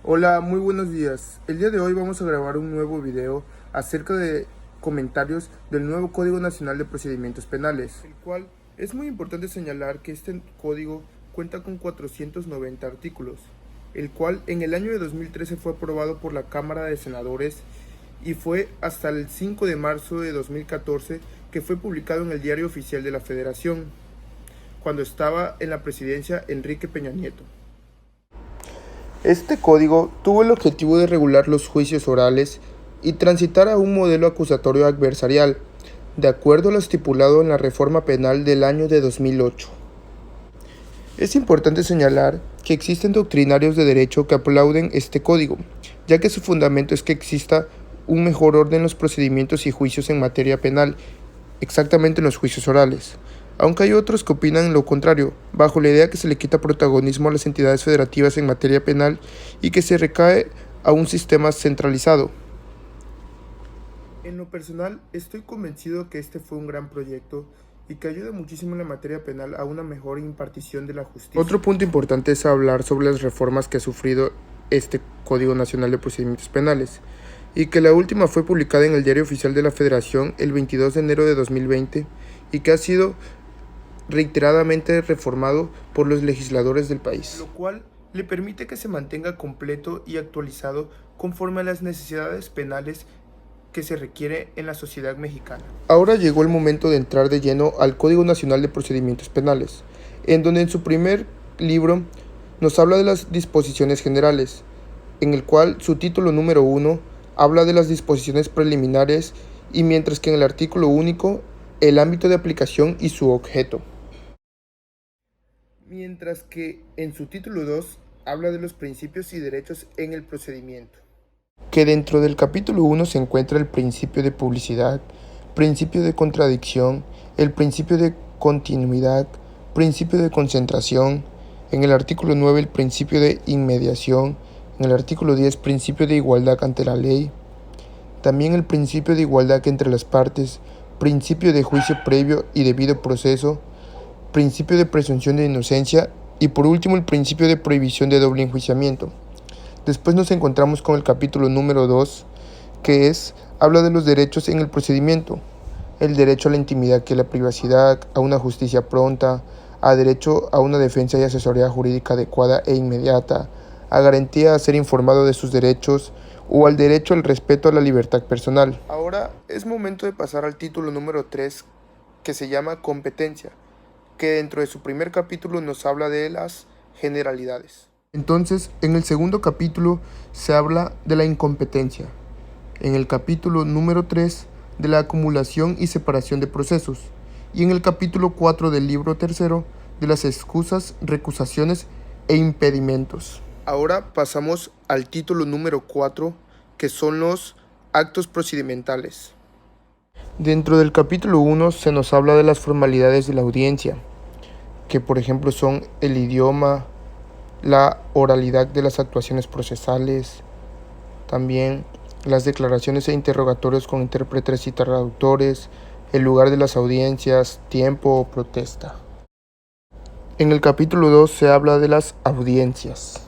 Hola, muy buenos días. El día de hoy vamos a grabar un nuevo video acerca de comentarios del nuevo Código Nacional de Procedimientos Penales, el cual es muy importante señalar que este código cuenta con 490 artículos, el cual en el año de 2013 fue aprobado por la Cámara de Senadores y fue hasta el 5 de marzo de 2014 que fue publicado en el Diario Oficial de la Federación, cuando estaba en la presidencia Enrique Peña Nieto. Este código tuvo el objetivo de regular los juicios orales y transitar a un modelo acusatorio adversarial, de acuerdo a lo estipulado en la reforma penal del año de 2008. Es importante señalar que existen doctrinarios de derecho que aplauden este código, ya que su fundamento es que exista un mejor orden en los procedimientos y juicios en materia penal, exactamente en los juicios orales. Aunque hay otros que opinan lo contrario, bajo la idea que se le quita protagonismo a las entidades federativas en materia penal y que se recae a un sistema centralizado. En lo personal, estoy convencido que este fue un gran proyecto y que ayuda muchísimo en la materia penal a una mejor impartición de la justicia. Otro punto importante es hablar sobre las reformas que ha sufrido este Código Nacional de Procedimientos Penales, y que la última fue publicada en el Diario Oficial de la Federación el 22 de enero de 2020 y que ha sido reiteradamente reformado por los legisladores del país, lo cual le permite que se mantenga completo y actualizado conforme a las necesidades penales que se requiere en la sociedad mexicana. Ahora llegó el momento de entrar de lleno al Código Nacional de Procedimientos Penales, en donde en su primer libro nos habla de las disposiciones generales, en el cual su título número 1 habla de las disposiciones preliminares, y mientras que en el artículo único el ámbito de aplicación y su objeto. Mientras que en su título 2 habla de los principios y derechos en el procedimiento. Que dentro del capítulo 1 se encuentra el principio de publicidad, principio de contradicción, el principio de continuidad, principio de concentración, en el artículo 9 el principio de inmediación, en el artículo 10 principio de igualdad ante la ley, también el principio de igualdad entre las partes, principio de juicio previo y debido proceso, principio de presunción de inocencia y por último el principio de prohibición de doble enjuiciamiento. Después nos encontramos con el capítulo número 2, que habla de los derechos en el procedimiento, el derecho a la intimidad que es la privacidad, a una justicia pronta, a derecho a una defensa y asesoría jurídica adecuada e inmediata, a garantía a ser informado de sus derechos o al derecho al respeto a la libertad personal. Ahora es momento de pasar al título número 3, que se llama competencia, que dentro de su primer capítulo nos habla de las generalidades. Entonces, en el segundo capítulo se habla de la incompetencia. En el capítulo número 3, de la acumulación y separación de procesos. Y en el capítulo 4 del libro tercero, de las excusas, recusaciones e impedimentos. Ahora pasamos al título número 4, que son los actos procedimentales. Dentro del capítulo 1 se nos habla de las formalidades de la audiencia, que por ejemplo son el idioma, la oralidad de las actuaciones procesales, también las declaraciones e interrogatorios con intérpretes y traductores, el lugar de las audiencias, tiempo o protesta. En el capítulo 2 se habla de las audiencias.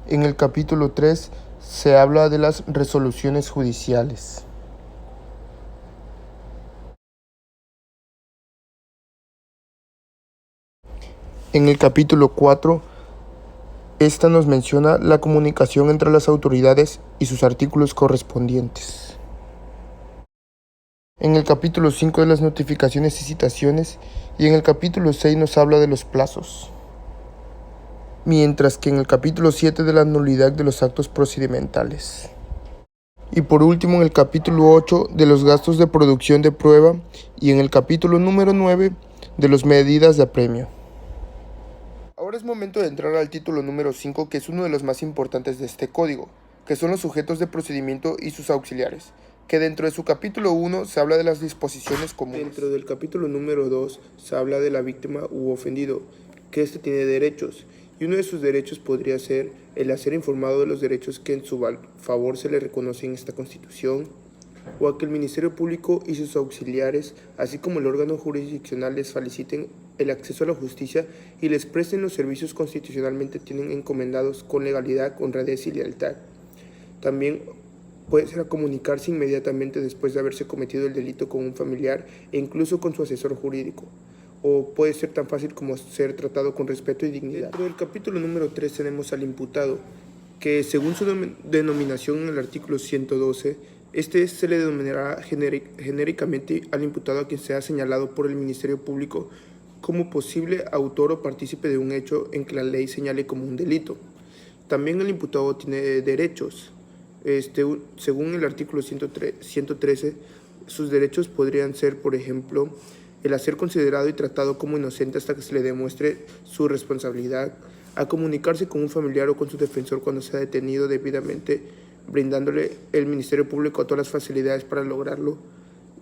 En el capítulo 3 se habla de las resoluciones judiciales. En el capítulo 4, esta nos menciona la comunicación entre las autoridades y sus artículos correspondientes. En el capítulo 5 de las notificaciones y citaciones, y en el capítulo 6 nos habla de los plazos. Mientras que en el capítulo 7 de la nulidad de los actos procedimentales. Y por último en el capítulo 8 de los gastos de producción de prueba y en el capítulo número 9 de las medidas de apremio. Ahora es momento de entrar al título número 5, que es uno de los más importantes de este código, que son los sujetos de procedimiento y sus auxiliares, que dentro de su capítulo 1 se habla de las disposiciones comunes. Dentro del capítulo número 2 se habla de la víctima u ofendido, que éste tiene derechos, y uno de sus derechos podría ser el ser informado de los derechos que en su favor se le reconocen en esta Constitución, o a que el Ministerio Público y sus auxiliares, así como el órgano jurisdiccional, les faciliten el acceso a la justicia y les presten los servicios constitucionalmente tienen encomendados con legalidad, honradez y lealtad. También puede ser a comunicarse inmediatamente después de haberse cometido el delito con un familiar e incluso con su asesor jurídico. O puede ser tan fácil como ser tratado con respeto y dignidad. Dentro del capítulo número 3 tenemos al imputado, que según su denominación en el artículo 112, se le denominará genéricamente al imputado a quien sea señalado por el Ministerio Público como posible autor o partícipe de un hecho en que la ley señale como un delito. También el imputado tiene derechos. Según el artículo 113, sus derechos podrían ser, por ejemplo, el a ser considerado y tratado como inocente hasta que se le demuestre su responsabilidad, a comunicarse con un familiar o con su defensor cuando sea detenido debidamente, brindándole el Ministerio Público todas las facilidades para lograrlo,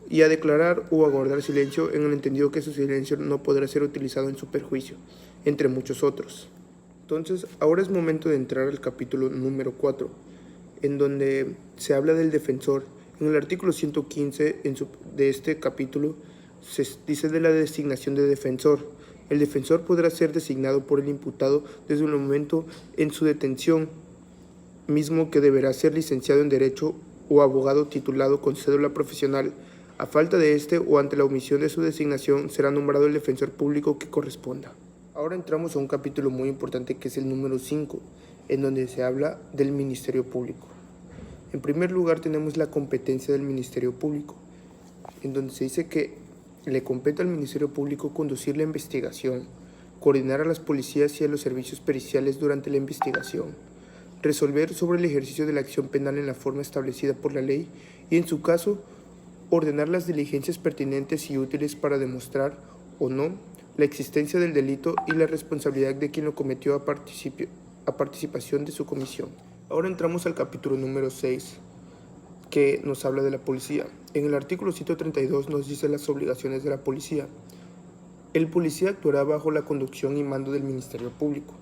y a declarar o a guardar silencio en el entendido que su silencio no podrá ser utilizado en su perjuicio, entre muchos otros. Entonces, ahora es momento de entrar al capítulo número 4, en donde se habla del defensor. En el artículo 115 de este capítulo se dice de la designación de defensor. El defensor podrá ser designado por el imputado desde el momento en su detención, mismo que deberá ser licenciado en Derecho o abogado titulado con cédula profesional. A falta de este o ante la omisión de su designación, será nombrado el defensor público que corresponda. Ahora entramos a un capítulo muy importante que es el número 5, en donde se habla del Ministerio Público. En primer lugar tenemos la competencia del Ministerio Público, en donde se dice que le compete al Ministerio Público conducir la investigación, coordinar a las policías y a los servicios periciales durante la investigación, resolver sobre el ejercicio de la acción penal en la forma establecida por la ley y, en su caso, ordenar las diligencias pertinentes y útiles para demostrar o no la existencia del delito y la responsabilidad de quien lo cometió a participación de su comisión. Ahora entramos al capítulo número 6, que nos habla de la policía. En el artículo 132 nos dice las obligaciones de la policía. El policía actuará bajo la conducción y mando del Ministerio Público,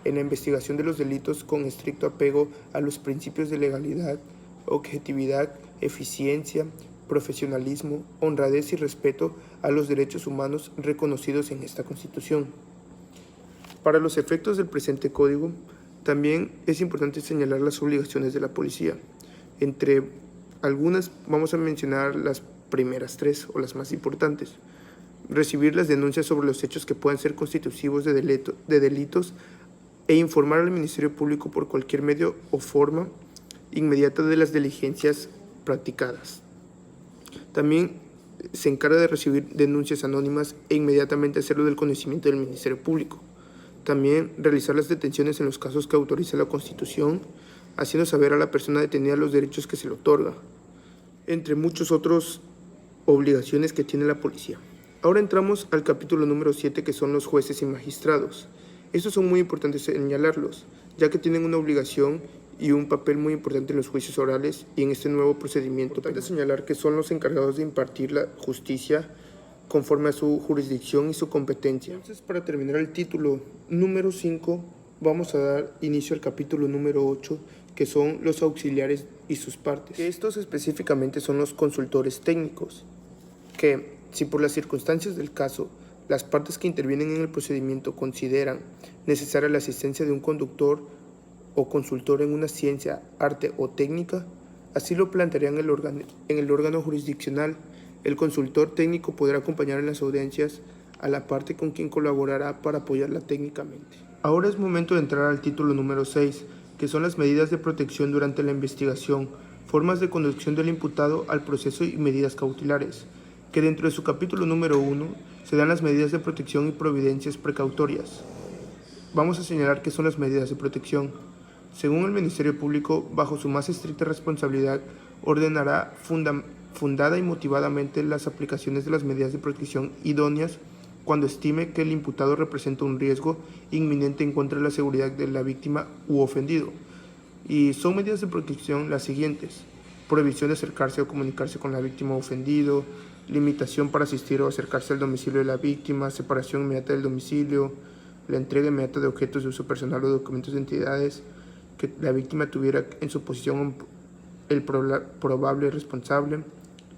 en la investigación de los delitos con estricto apego a los principios de legalidad, objetividad, eficiencia, profesionalismo, honradez y respeto a los derechos humanos reconocidos en esta Constitución. Para los efectos del presente código, también es importante señalar las obligaciones de la policía. Entre algunas vamos a mencionar las primeras 3 o las más importantes. Recibir las denuncias sobre los hechos que puedan ser constitutivos de delitos e informar al Ministerio Público por cualquier medio o forma inmediata de las diligencias practicadas. También se encarga de recibir denuncias anónimas e inmediatamente hacerlo del conocimiento del Ministerio Público. También realizar las detenciones en los casos que autoriza la Constitución, haciendo saber a la persona detenida los derechos que se le otorga, entre muchas otras obligaciones que tiene la policía. Ahora entramos al capítulo número 7, que son los jueces y magistrados. Estos son muy importantes señalarlos, ya que tienen una obligación y un papel muy importante en los juicios orales y en este nuevo procedimiento. Importante señalar que son los encargados de impartir la justicia conforme a su jurisdicción y su competencia. Entonces, para terminar el título número 5, vamos a dar inicio al capítulo número 8, que son los auxiliares y sus partes. Estos específicamente son los consultores técnicos, que si por las circunstancias del caso las partes que intervienen en el procedimiento consideran necesaria la asistencia de un conductor o consultor en una ciencia, arte o técnica, así lo plantearían en el órgano jurisdiccional. El consultor técnico podrá acompañar en las audiencias a la parte con quien colaborará para apoyarla técnicamente. Ahora es momento de entrar al título número 6, que son las medidas de protección durante la investigación, formas de conducción del imputado al proceso y medidas cautelares, que dentro de su capítulo número 1 se dan las medidas de protección y providencias precautorias. Vamos a señalar qué son las medidas de protección. Según el Ministerio Público, bajo su más estricta responsabilidad, ordenará fundada y motivadamente las aplicaciones de las medidas de protección idóneas cuando estime que el imputado representa un riesgo inminente en contra de la seguridad de la víctima u ofendido. Y son medidas de protección las siguientes: prohibición de acercarse o comunicarse con la víctima o ofendido, limitación para asistir o acercarse al domicilio de la víctima, separación inmediata del domicilio, la entrega inmediata de objetos de uso personal o documentos de entidades que la víctima tuviera en su posesión el probable responsable,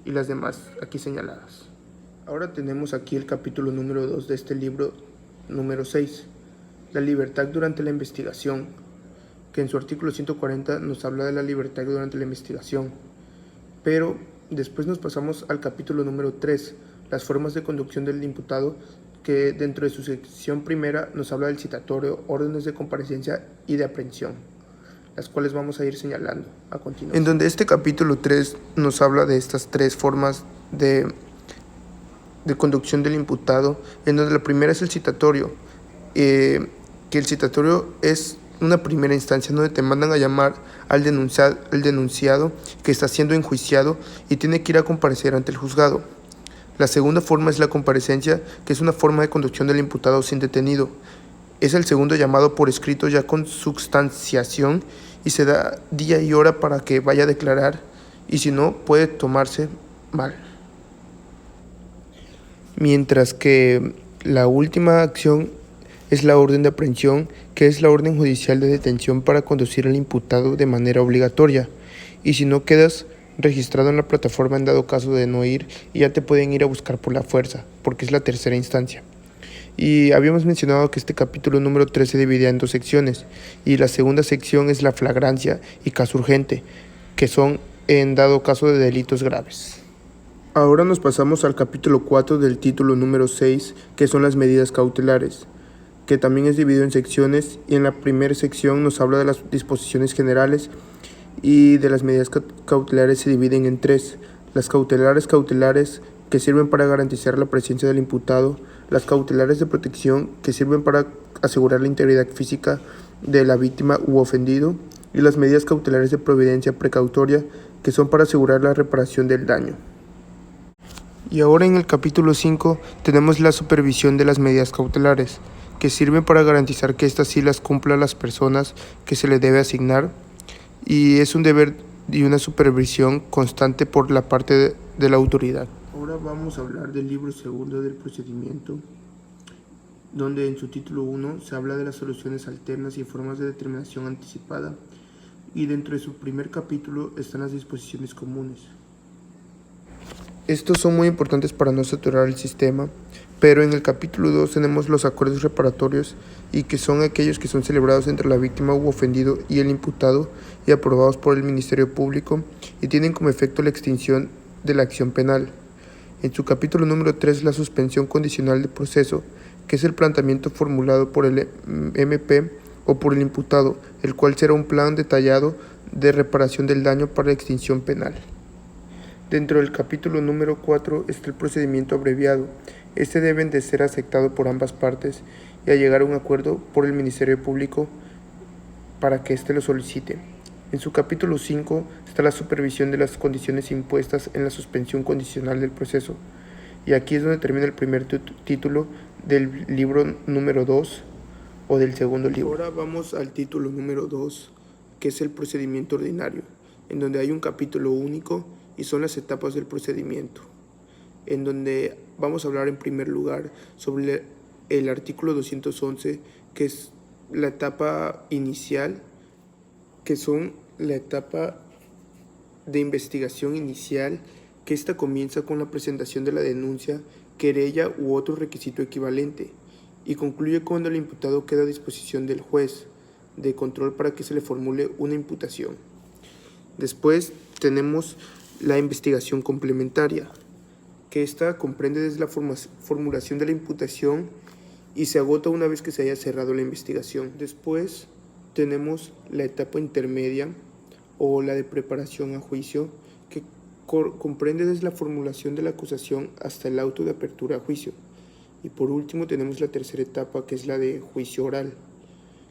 y las demás aquí señaladas. Ahora tenemos aquí el capítulo número 2 de este libro número 6, la libertad durante la investigación, que en su artículo 140 nos habla de la libertad durante la investigación. Pero después nos pasamos al capítulo número 3, las formas de conducción del imputado, que dentro de su sección primera nos habla del citatorio, órdenes de comparecencia y de aprehensión, las cuales vamos a ir señalando a continuación. En donde este capítulo 3 nos habla de estas tres formas de conducción del imputado, en donde la primera es el citatorio, que el citatorio es una primera instancia donde te mandan a llamar al denunciado que está siendo enjuiciado y tiene que ir a comparecer ante el juzgado. La segunda forma es la comparecencia, que es una forma de conducción del imputado sin detenido. Es el segundo llamado por escrito ya con substanciación y se da día y hora para que vaya a declarar, y si no, puede tomarse mal. Mientras que la última acción es la orden de aprehensión, que es la orden judicial de detención para conducir al imputado de manera obligatoria, y si no quedas registrado en la plataforma en dado caso de no ir, y ya te pueden ir a buscar por la fuerza, porque es la tercera instancia. Y habíamos mencionado que este capítulo número 3 se dividía en dos secciones, y la segunda sección es la flagrancia y caso urgente, que son en dado caso de delitos graves. Ahora nos pasamos al capítulo 4 del título número 6, que son las medidas cautelares, que también es dividido en secciones, y en la primera sección nos habla de las disposiciones generales, y de las medidas cautelares se dividen en tres: las cautelares que sirven para garantizar la presencia del imputado, las cautelares de protección que sirven para asegurar la integridad física de la víctima u ofendido, y las medidas cautelares de providencia precautoria que son para asegurar la reparación del daño. Y ahora en el capítulo 5 tenemos la supervisión de las medidas cautelares, que sirven para garantizar que estas sí las cumplan las personas que se les debe asignar, y es un deber y una supervisión constante por la parte de la autoridad. Ahora vamos a hablar del libro segundo del procedimiento, donde en su título 1 se habla de las soluciones alternas y formas de determinación anticipada, y dentro de su primer capítulo están las disposiciones comunes. Estos son muy importantes para no saturar el sistema, pero en el capítulo 2 tenemos los acuerdos reparatorios, y que son aquellos que son celebrados entre la víctima u ofendido y el imputado y aprobados por el Ministerio Público, y tienen como efecto la extinción de la acción penal. En su capítulo número 3, la suspensión condicional de proceso, que es el planteamiento formulado por el MP o por el imputado, el cual será un plan detallado de reparación del daño para la extinción penal. Dentro del capítulo número 4 está el procedimiento abreviado. Este debe de ser aceptado por ambas partes y a llegar a un acuerdo por el Ministerio Público para que éste lo solicite. En su capítulo 5 está la supervisión de las condiciones impuestas en la suspensión condicional del proceso. Y aquí es donde termina el primer título del libro número 2 o del segundo libro. Ahora vamos al título número 2, que es el procedimiento ordinario, en donde hay un capítulo único y son las etapas del procedimiento, en donde vamos a hablar en primer lugar sobre el artículo 211, que es la etapa inicial, que son la etapa de investigación inicial, que esta comienza con la presentación de la denuncia, querella u otro requisito equivalente, y concluye cuando el imputado queda a disposición del juez de control para que se le formule una imputación. Después tenemos la investigación complementaria, que esta comprende desde la formulación de la imputación y se agota una vez que se haya cerrado la investigación. Después tenemos la etapa intermedia o la de preparación a juicio, que comprende desde la formulación de la acusación hasta el auto de apertura a juicio. Y por último tenemos la tercera etapa, que es la de juicio oral,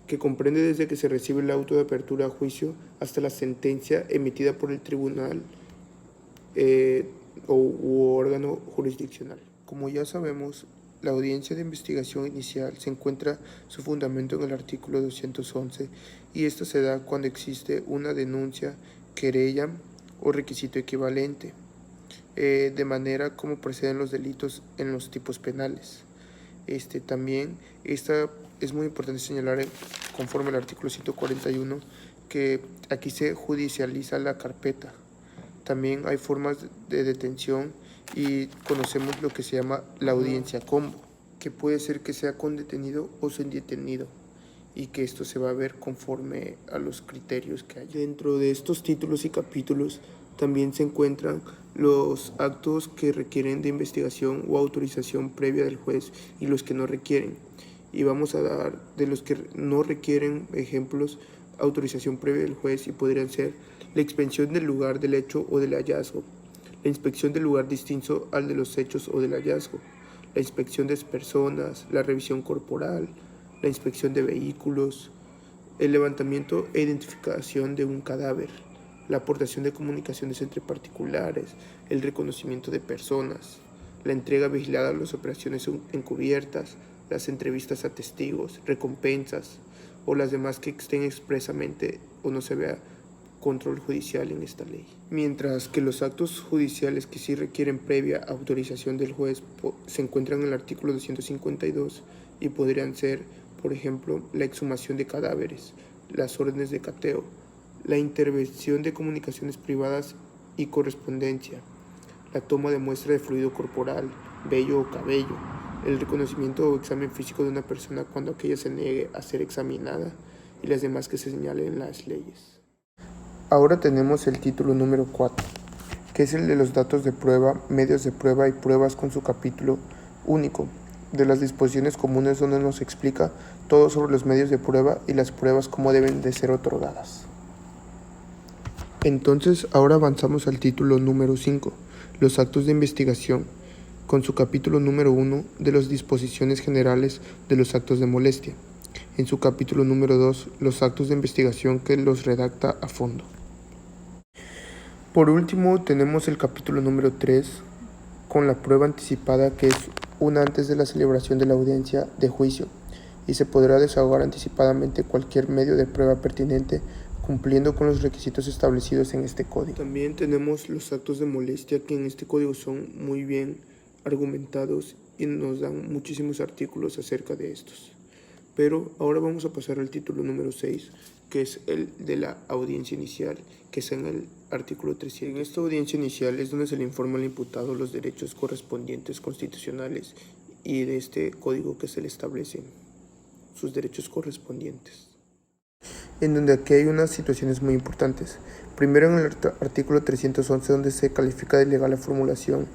que comprende desde que se recibe el auto de apertura a juicio hasta la sentencia emitida por el tribunal u órgano jurisdiccional. Como ya sabemos, la audiencia de investigación inicial se encuentra su fundamento en el artículo 211, y esto se da cuando existe una denuncia, querella o requisito equivalente, de manera como proceden los delitos en los tipos penales. También es muy importante señalar, conforme al artículo 141, que aquí se judicializa la carpeta. También hay formas de detención, y conocemos lo que se llama la audiencia combo, que puede ser que sea con detenido o sin detenido, y que esto se va a ver conforme a los criterios que hay. Dentro de estos títulos y capítulos también se encuentran los actos que requieren de investigación o autorización previa del juez y los que no requieren. Y vamos a dar de los que no requieren ejemplos, autorización previa del juez, y podrían ser la inspección del lugar del hecho o del hallazgo, la inspección del lugar distinto al de los hechos o del hallazgo, la inspección de personas, la revisión corporal, la inspección de vehículos, el levantamiento e identificación de un cadáver, la aportación de comunicaciones entre particulares, el reconocimiento de personas, la entrega vigilada a las operaciones encubiertas, las entrevistas a testigos, recompensas o las demás que estén expresamente o no se vea control judicial en esta ley. Mientras que los actos judiciales que sí requieren previa autorización del juez se encuentran en el artículo 252 y podrían ser, por ejemplo, la exhumación de cadáveres, las órdenes de cateo, la intervención de comunicaciones privadas y correspondencia, la toma de muestra de fluido corporal, vello o cabello, el reconocimiento o examen físico de una persona cuando aquella se niegue a ser examinada y las demás que se señalen en las leyes. Ahora tenemos el título número 4, que es el de los datos de prueba, medios de prueba y pruebas, con su capítulo único de las disposiciones comunes, donde nos explica todo sobre los medios de prueba y las pruebas, cómo deben de ser otorgadas. Entonces, ahora avanzamos al título número 5, los actos de investigación, con su capítulo número 1 de las disposiciones generales de los actos de molestia. En su capítulo número 2, los actos de investigación, que los redacta a fondo. Por último, tenemos el capítulo número 3, con la prueba anticipada, que es una antes de la celebración de la audiencia de juicio, y se podrá desahogar anticipadamente cualquier medio de prueba pertinente, cumpliendo con los requisitos establecidos en este código. También tenemos los actos de molestia, que en este código son muy bien argumentados y nos dan muchísimos artículos acerca de estos. Pero ahora vamos a pasar al título número 6, que es el de la audiencia inicial, que está en el artículo 300. En esta audiencia inicial es donde se le informa al imputado los derechos correspondientes constitucionales y de este código que se le establecen sus derechos correspondientes. En donde aquí hay unas situaciones muy importantes. Primero, en el artículo 311, donde se califica de ilegal la formulación,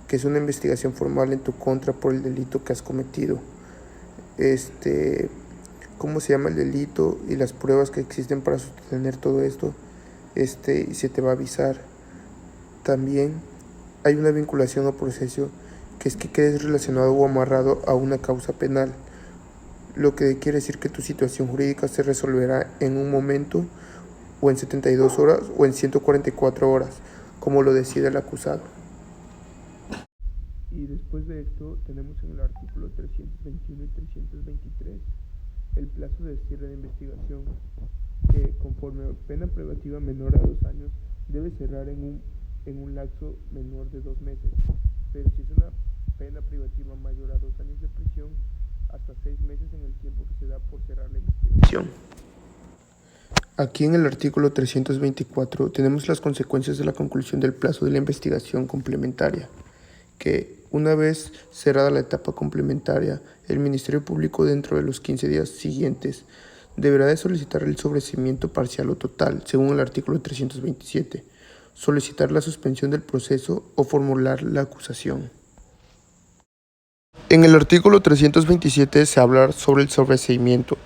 que es una investigación formal en tu contra por el delito que has cometido. Cómo se llama el delito y las pruebas que existen para sostener todo esto, y se te va a avisar. También hay una vinculación a proceso, que es que quedes relacionado o amarrado a una causa penal, lo que quiere decir que tu situación jurídica se resolverá en un momento, o en 72 horas, o en 144 horas, como lo decida el acusado. Y después de esto tenemos en el artículo 321 y 323 el plazo de cierre de investigación, que conforme a pena privativa menor a 2 años debe cerrar en un lapso menor de 2 meses, pero si es una pena privativa mayor a 2 años de prisión, hasta 6 meses en el tiempo que se da por cerrar la investigación. Aquí en el artículo 324 tenemos las consecuencias de la conclusión del plazo de la investigación complementaria, que una vez cerrada la etapa complementaria, el Ministerio Público, dentro de los 15 días siguientes, deberá de solicitar el sobreseimiento parcial o total, según el artículo 327, solicitar la suspensión del proceso o formular la acusación. En el artículo 327 se habla sobre el sobreseimiento.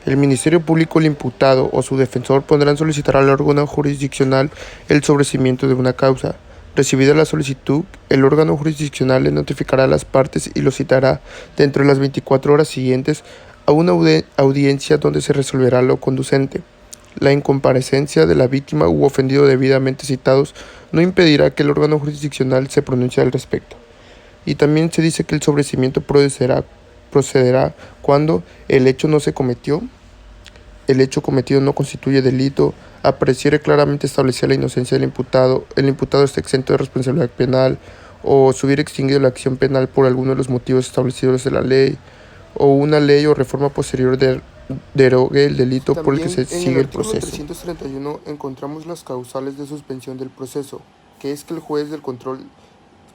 El Ministerio Público, el imputado o su defensor podrán solicitar al órgano jurisdiccional el sobreseimiento de una causa. Recibida la solicitud, el órgano jurisdiccional le notificará a las partes y lo citará dentro de las 24 horas siguientes a una audiencia donde se resolverá lo conducente. La incomparecencia de la víctima u ofendido debidamente citados no impedirá que el órgano jurisdiccional se pronuncie al respecto. Y también se dice que el sobreseimiento procederá cuando el hecho no se cometió, el hecho cometido no constituye delito, apareciere claramente establecida la inocencia del imputado, el imputado está exento de responsabilidad penal, o se hubiera extinguido la acción penal por alguno de los motivos establecidos en la ley, o una ley o reforma posterior derogue el delito por el que se sigue el proceso. En el artículo 331 encontramos las causales de suspensión del proceso, que es que el juez del control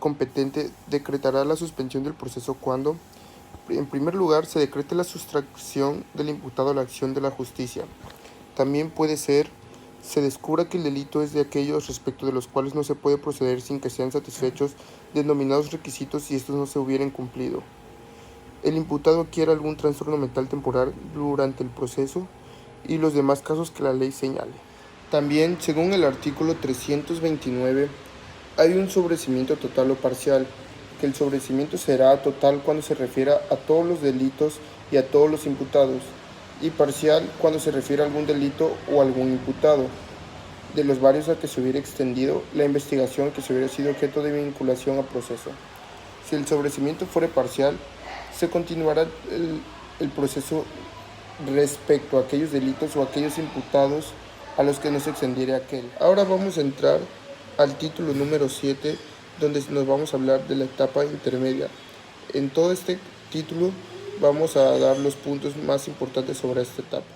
competente decretará la suspensión del proceso cuando, en primer lugar, se decrete la sustracción del imputado a la acción de la justicia. También puede ser se descubra que el delito es de aquellos respecto de los cuales no se puede proceder sin que sean satisfechos denominados requisitos y estos no se hubieran cumplido. El imputado adquiera algún trastorno mental temporal durante el proceso y los demás casos que la ley señale. También, según el artículo 329, hay un sobreseimiento total o parcial, que el sobreseimiento será total cuando se refiera a todos los delitos y a todos los imputados, y parcial cuando se refiere a algún delito o algún imputado, de los varios a que se hubiera extendido la investigación que se hubiera sido objeto de vinculación a proceso. Si el sobreseimiento fuere parcial, se continuará el proceso respecto a aquellos delitos o aquellos imputados a los que no se extendiera aquel. Ahora vamos a entrar al título número 7, donde nos vamos a hablar de la etapa intermedia. En todo este título vamos a dar los puntos más importantes sobre esta etapa.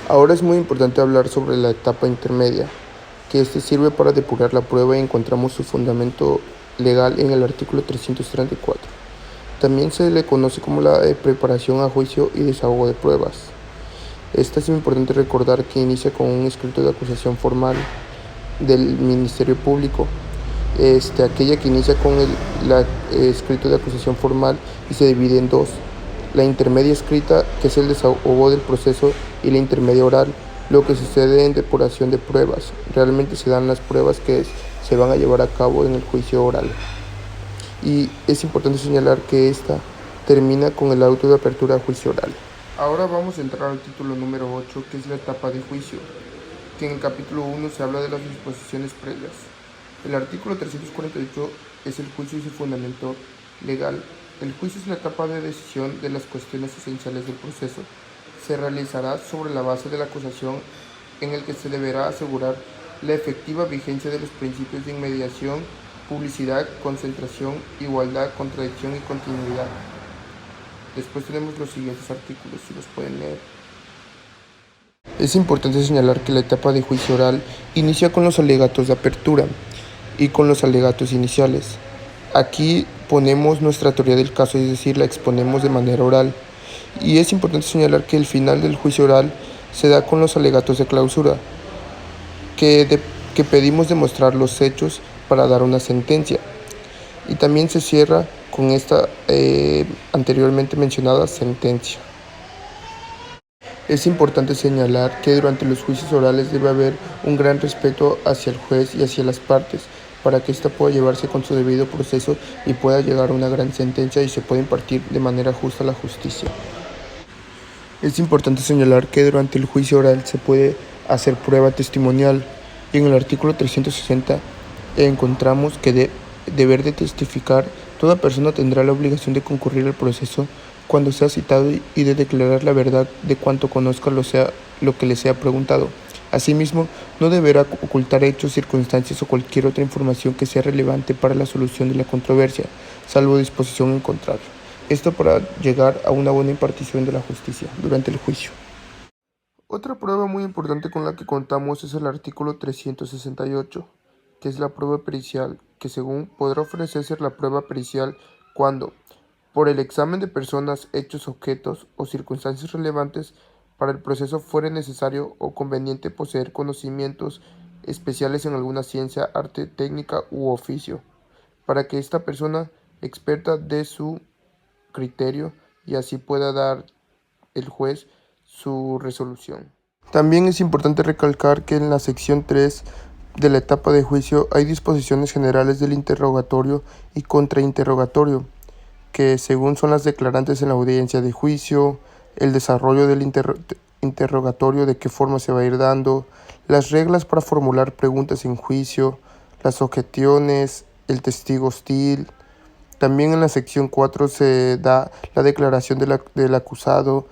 Ahora es muy importante hablar sobre la etapa intermedia, que sirve para depurar la prueba y encontramos su fundamento legal en el artículo 334. También se le conoce como la preparación a juicio y desahogo de pruebas. Esta es muy importante recordar que inicia con un escrito de acusación formal del Ministerio Público. Aquella que inicia con el escrito de acusación formal y se divide en dos. La intermedia escrita, que es el desahogo del proceso, y la intermedia oral, lo que sucede en depuración de pruebas. Realmente se dan las pruebas que se van a llevar a cabo en el juicio oral. Y es importante señalar que esta termina con el auto de apertura a juicio oral. Ahora vamos a entrar al título número 8, que es la etapa de juicio, que en el capítulo 1 se habla de las disposiciones previas. El artículo 348 es el juicio y su fundamento legal. El juicio es la etapa de decisión de las cuestiones esenciales del proceso. Se realizará sobre la base de la acusación, en el que se deberá asegurar la efectiva vigencia de los principios de inmediación, publicidad, concentración, igualdad, contradicción y continuidad. Después tenemos los siguientes artículos, si los pueden leer. Es importante señalar que la etapa de juicio oral inicia con los alegatos de apertura y con los alegatos iniciales. Aquí ponemos nuestra teoría del caso, es decir, la exponemos de manera oral. Y es importante señalar que el final del juicio oral se da con los alegatos de clausura, que pedimos demostrar los hechos para dar una sentencia. Y también se cierra con esta anteriormente mencionada sentencia. Es importante señalar que durante los juicios orales debe haber un gran respeto hacia el juez y hacia las partes, para que ésta pueda llevarse con su debido proceso y pueda llegar a una gran sentencia y se pueda impartir de manera justa la justicia. Es importante señalar que durante el juicio oral se puede hacer prueba testimonial, y en el artículo 360 encontramos que deber de testificar, toda persona tendrá la obligación de concurrir al proceso cuando sea citado y de declarar la verdad de cuanto conozca lo que le sea preguntado. Asimismo, no deberá ocultar hechos, circunstancias o cualquier otra información que sea relevante para la solución de la controversia, salvo disposición en contrario. Esto para llegar a una buena impartición de la justicia durante el juicio. Otra prueba muy importante con la que contamos es el artículo 368, que es la prueba pericial, que según podrá ofrecerse la prueba pericial cuando, por el examen de personas, hechos, objetos o circunstancias relevantes para el proceso fuere necesario o conveniente poseer conocimientos especiales en alguna ciencia, arte, técnica u oficio, para que esta persona experta dé su criterio y así pueda dar el juez su resolución. También es importante recalcar que en la sección 3 de la etapa de juicio hay disposiciones generales del interrogatorio y contrainterrogatorio, que según son las declarantes en la audiencia de juicio, el desarrollo del interrogatorio, de qué forma se va a ir dando, las reglas para formular preguntas en juicio, las objeciones, el testigo hostil. También en la sección 4 se da la declaración del acusado,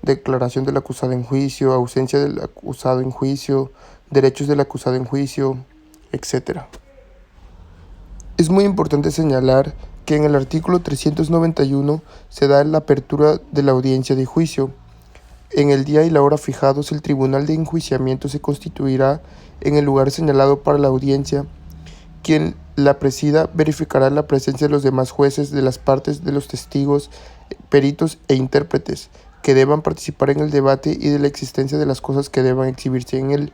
declaración del acusado en juicio, ausencia del acusado en juicio, derechos del acusado en juicio, etc. Es muy importante señalar que en el artículo 391 se da la apertura de la audiencia de juicio. En el día y la hora fijados, el tribunal de enjuiciamiento se constituirá en el lugar señalado para la audiencia, quien La presida verificará la presencia de los demás jueces, de las partes, de los testigos, peritos e intérpretes que deban participar en el debate y de la existencia de las cosas que deban exhibirse en él,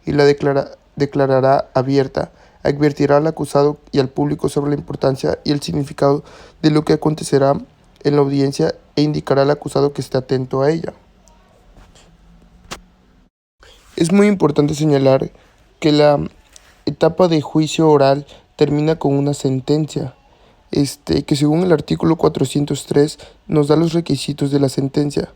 y la declarará abierta. Advertirá al acusado y al público sobre la importancia y el significado de lo que acontecerá en la audiencia e indicará al acusado que esté atento a ella. Es muy importante señalar que la etapa de juicio oral termina con una sentencia, que según el artículo 403 nos da los requisitos de la sentencia,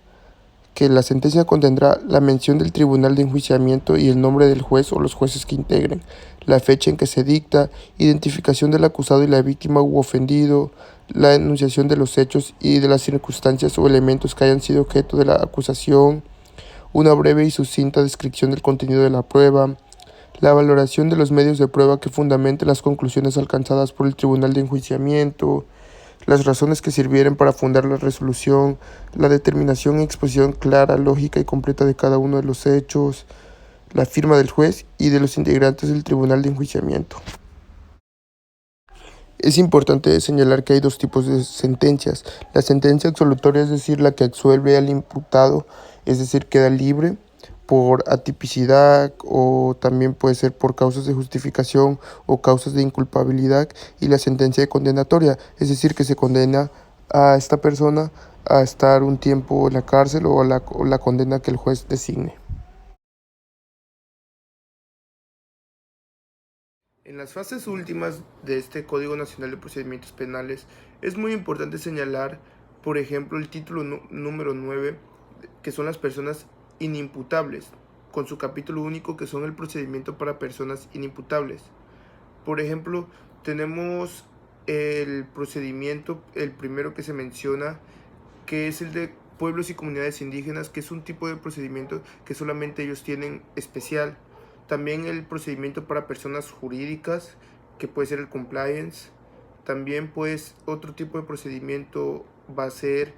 que la sentencia contendrá la mención del tribunal de enjuiciamiento y el nombre del juez o los jueces que integren, la fecha en que se dicta, identificación del acusado y la víctima u ofendido, la enunciación de los hechos y de las circunstancias o elementos que hayan sido objeto de la acusación, una breve y sucinta descripción del contenido de la prueba, la valoración de los medios de prueba que fundamenten las conclusiones alcanzadas por el tribunal de enjuiciamiento, las razones que sirvieren para fundar la resolución, la determinación y exposición clara, lógica y completa de cada uno de los hechos, la firma del juez y de los integrantes del tribunal de enjuiciamiento. Es importante señalar que hay dos tipos de sentencias. La sentencia absolutoria, es decir, la que absuelve al imputado, es decir, queda libre por atipicidad o también puede ser por causas de justificación o causas de inculpabilidad, y la sentencia condenatoria, es decir, que se condena a esta persona a estar un tiempo en la cárcel o la condena que el juez designe. En las fases últimas de este Código Nacional de Procedimientos Penales es muy importante señalar, por ejemplo, el título número 9, que son las personas inimputables, con su capítulo único que son el procedimiento para personas inimputables. Por ejemplo, tenemos el procedimiento, el primero que se menciona, que es el de pueblos y comunidades indígenas, que es un tipo de procedimiento que solamente ellos tienen especial. También el procedimiento para personas jurídicas, que puede ser el compliance. También pues otro tipo de procedimiento va a ser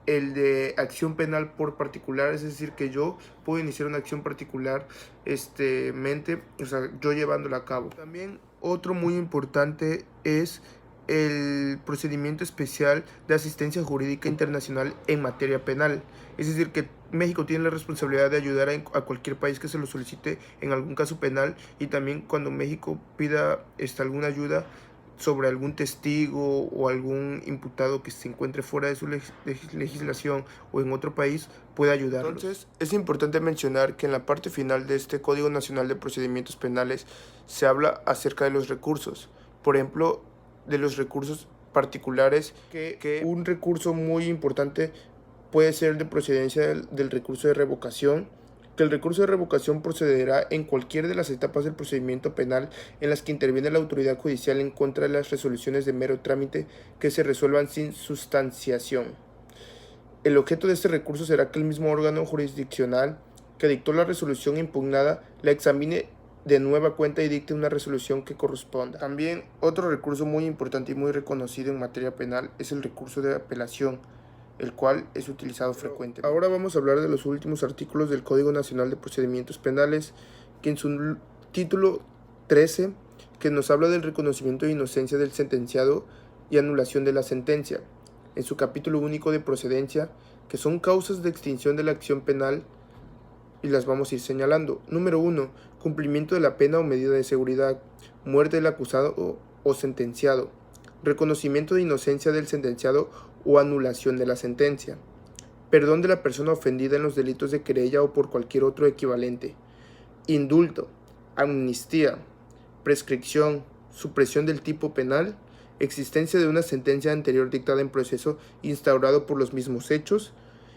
el de acción penal por particular, es decir, que yo puedo iniciar una acción particular, yo llevándola a cabo. También otro muy importante es el procedimiento especial de asistencia jurídica internacional en materia penal. Es decir, que México tiene la responsabilidad de ayudar a cualquier país que se lo solicite en algún caso penal, y también cuando México pida alguna ayuda sobre algún testigo o algún imputado que se encuentre fuera de su legislación o en otro país, puede ayudarlos. Entonces, es importante mencionar que en la parte final de este Código Nacional de Procedimientos Penales se habla acerca de los recursos. Por ejemplo, de los recursos particulares, que un recurso muy importante puede ser de procedencia del recurso de revocación, que el recurso de revocación procederá en cualquiera de las etapas del procedimiento penal en las que interviene la autoridad judicial en contra de las resoluciones de mero trámite que se resuelvan sin sustanciación. El objeto de este recurso será que el mismo órgano jurisdiccional que dictó la resolución impugnada la examine de nueva cuenta y dicte una resolución que corresponda. También otro recurso muy importante y muy reconocido en materia penal es el recurso de apelación, el cual es utilizado frecuentemente. Ahora vamos a hablar de los últimos artículos del Código Nacional de Procedimientos Penales, que en su título 13, que nos habla del reconocimiento de inocencia del sentenciado y anulación de la sentencia. En su capítulo único de procedencia, que son causas de extinción de la acción penal, y las vamos a ir señalando. Número 1. Cumplimiento de la pena o medida de seguridad, muerte del acusado o sentenciado, reconocimiento de inocencia del sentenciado o anulación de la sentencia, perdón de la persona ofendida en los delitos de querella o por cualquier otro equivalente, indulto, amnistía, prescripción, supresión del tipo penal, existencia de una sentencia anterior dictada en proceso instaurado por los mismos hechos,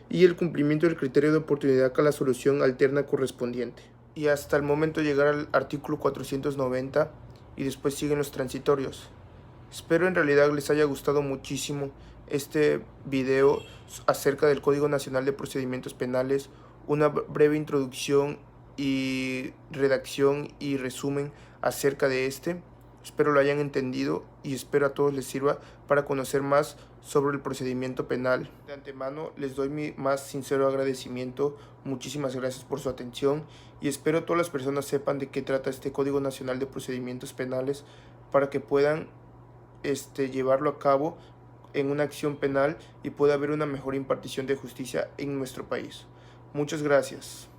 y el cumplimiento del criterio de oportunidad a la solución alterna correspondiente. Y hasta el momento llegar al artículo 490 y después siguen los transitorios. Espero en realidad les haya gustado muchísimo este video acerca del Código Nacional de Procedimientos Penales, una breve introducción y redacción y resumen acerca de este. Espero lo hayan entendido y espero a todos les sirva para conocer más sobre el procedimiento penal. De antemano les doy mi más sincero agradecimiento, muchísimas gracias por su atención y espero todas las personas sepan de qué trata este Código Nacional de Procedimientos Penales para que puedan llevarlo a cabo en una acción penal y pueda haber una mejor impartición de justicia en nuestro país. Muchas gracias.